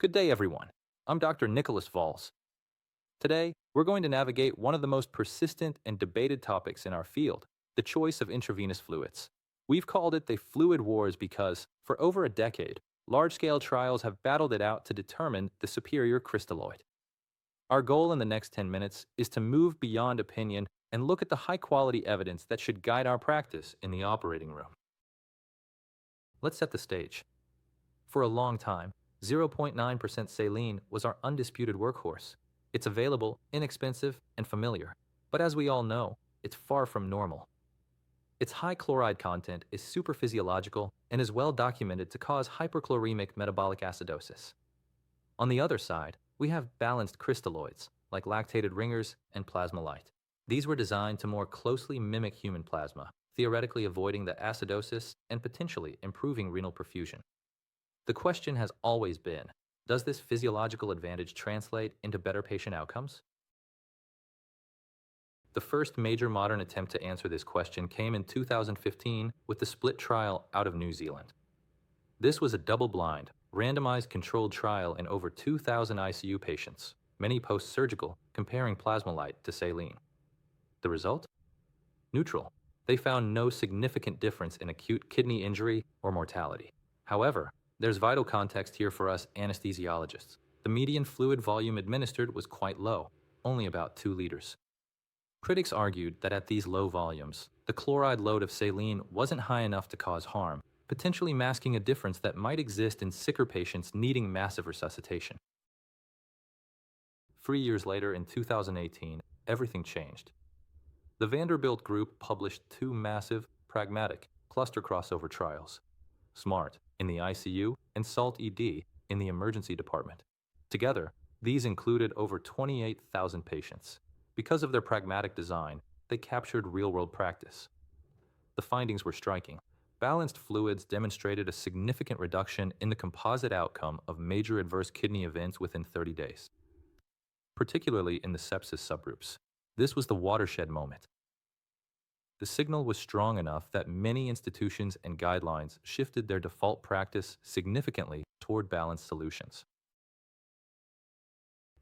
Good day, everyone. I'm Dr. Nicholas Valls. Today, we're going to navigate one of the most persistent and debated topics in our field, the choice of intravenous fluids. We've called it the fluid wars because, for over a decade, large-scale trials have battled it out to determine the superior crystalloid. Our goal in the next 10 minutes is to move beyond opinion and look at the high-quality evidence that should guide our practice in the operating room. Let's set the stage. For a long time, 0.9% saline was our undisputed workhorse. It's available, inexpensive, and familiar. But as we all know, it's far from normal. Its high chloride content is superphysiological and is well documented to cause hyperchloremic metabolic acidosis. On the other side, we have balanced crystalloids, like lactated ringers and Plasma-Lyte. These were designed to more closely mimic human plasma, theoretically avoiding the acidosis and potentially improving renal perfusion. The question has always been, does this physiological advantage translate into better patient outcomes? The first major modern attempt to answer this question came in 2015 with the split trial out of New Zealand. This was a double-blind, randomized controlled trial in over 2,000 ICU patients, many post-surgical, comparing Plasma-Lyte to saline. The result? Neutral. They found no significant difference in acute kidney injury or mortality. However, there's vital context here for us anesthesiologists. The median fluid volume administered was quite low, only about 2 liters. Critics argued that at these low volumes, the chloride load of saline wasn't high enough to cause harm, potentially masking a difference that might exist in sicker patients needing massive resuscitation. 3 years later, in 2018, everything changed. The Vanderbilt group published 2 massive, pragmatic, cluster crossover trials. SMART in the ICU and SALT-ED in the emergency department. Together, these included over 28,000 patients. Because of their pragmatic design, they captured real-world practice. The findings were striking. Balanced fluids demonstrated a significant reduction in the composite outcome of major adverse kidney events within 30 days, particularly in the sepsis subgroups. This was the watershed moment. The signal was strong enough that many institutions and guidelines shifted their default practice significantly toward balanced solutions.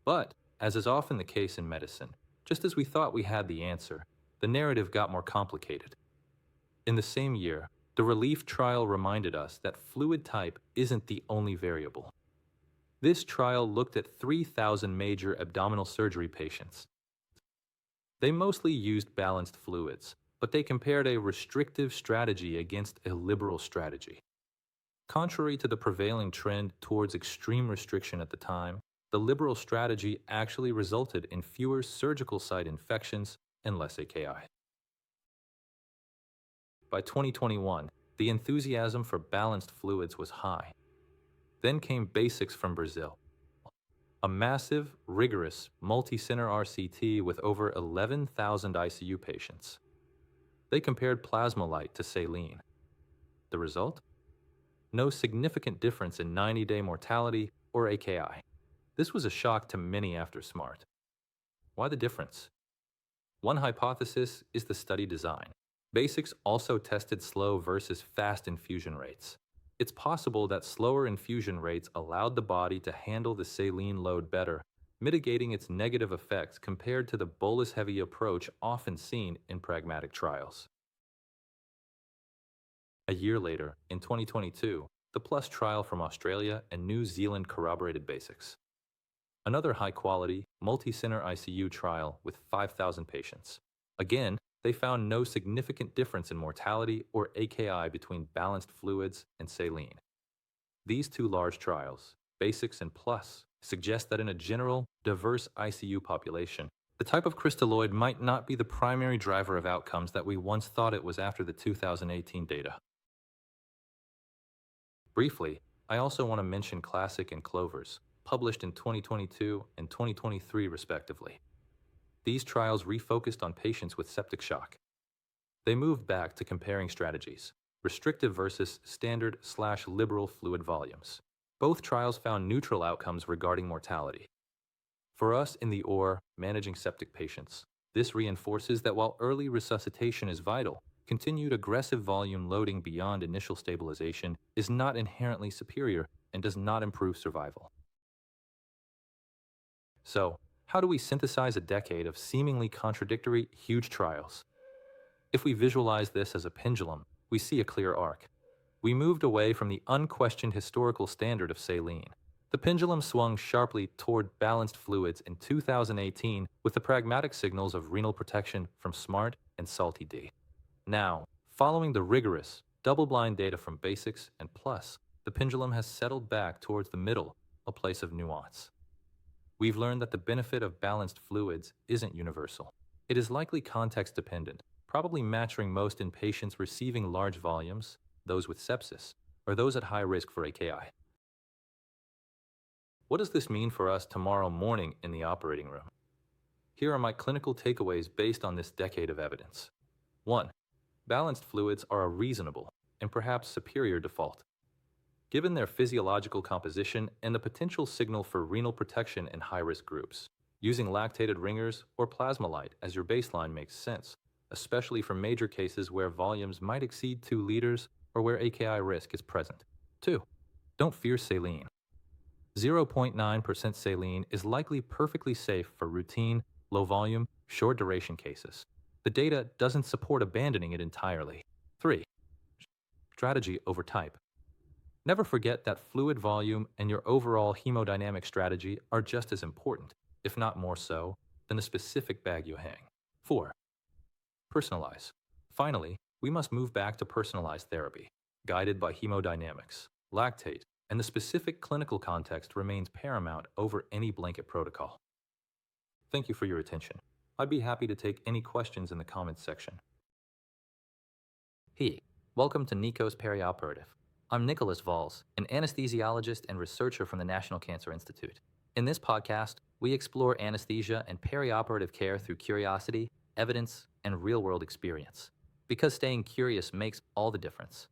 But, as is often the case in medicine, just as we thought we had the answer, the narrative got more complicated. In the same year, the RELIEF trial reminded us that fluid type isn't the only variable. This trial looked at 3,000 major abdominal surgery patients. They mostly used balanced fluids, but they compared a restrictive strategy against a liberal strategy. Contrary to the prevailing trend towards extreme restriction at the time, the liberal strategy actually resulted in fewer surgical site infections and less AKI. By 2021, the enthusiasm for balanced fluids was high. Then came Basics from Brazil, a massive, rigorous, multi-center RCT with over 11,000 ICU patients. They compared Plasma-Lyte to saline. The result? No significant difference in 90-day mortality or AKI. This was a shock to many after SMART. Why the difference? One hypothesis is the study design. Basics also tested slow versus fast infusion rates. It's possible that slower infusion rates allowed the body to handle the saline load better, mitigating its negative effects compared to the bolus-heavy approach often seen in pragmatic trials. A year later, in 2022, the PLUS trial from Australia and New Zealand corroborated Basics. Another high-quality, multi-center ICU trial with 5,000 patients. Again, they found no significant difference in mortality or AKI between balanced fluids and saline. These 2 large trials, Basics and PLUS, suggest that in a general, diverse ICU population, the type of crystalloid might not be the primary driver of outcomes that we once thought it was after the 2018 data. Briefly, I also want to mention Classic and Clovers, published in 2022 and 2023 respectively. These trials refocused on patients with septic shock. They moved back to comparing strategies, restrictive versus standard/liberal fluid volumes. Both trials found neutral outcomes regarding mortality. For us in the OR, managing septic patients, this reinforces that while early resuscitation is vital, continued aggressive volume loading beyond initial stabilization is not inherently superior and does not improve survival. So, how do we synthesize a decade of seemingly contradictory, huge trials? If we visualize this as a pendulum, we see a clear arc. We moved away from the unquestioned historical standard of saline. The pendulum swung sharply toward balanced fluids in 2018 with the pragmatic signals of renal protection from SMART and Salty D. Now, following the rigorous, double-blind data from Basics and Plus, the pendulum has settled back towards the middle, a place of nuance. We've learned that the benefit of balanced fluids isn't universal. It is likely context-dependent, probably matching most in patients receiving large volumes, those with sepsis, or those at high risk for AKI. What does this mean for us tomorrow morning in the operating room? Here are my clinical takeaways based on this decade of evidence. 1. Balanced fluids are a reasonable and perhaps superior default. Given their physiological composition and the potential signal for renal protection in high-risk groups, using lactated ringers or Plasma-Lyte as your baseline makes sense, especially for major cases where volumes might exceed 2 liters or where AKI risk is present. 2. Don't fear saline. 0.9% saline is likely perfectly safe for routine, low-volume, short-duration cases. The data doesn't support abandoning it entirely. 3. Strategy over type. Never forget that fluid volume and your overall hemodynamic strategy are just as important, if not more so, than the specific bag you hang. 4. Personalize. Finally, we must move back to personalized therapy, guided by hemodynamics, lactate, and the specific clinical context remains paramount over any blanket protocol. Thank you for your attention. I'd be happy to take any questions in the comments section. Hey, welcome to Nico's Perioperative. I'm Nicholas Valls, an anesthesiologist and researcher from the National Cancer Institute. In this podcast, we explore anesthesia and perioperative care through curiosity, evidence, and real-world experience. Because staying curious makes all the difference.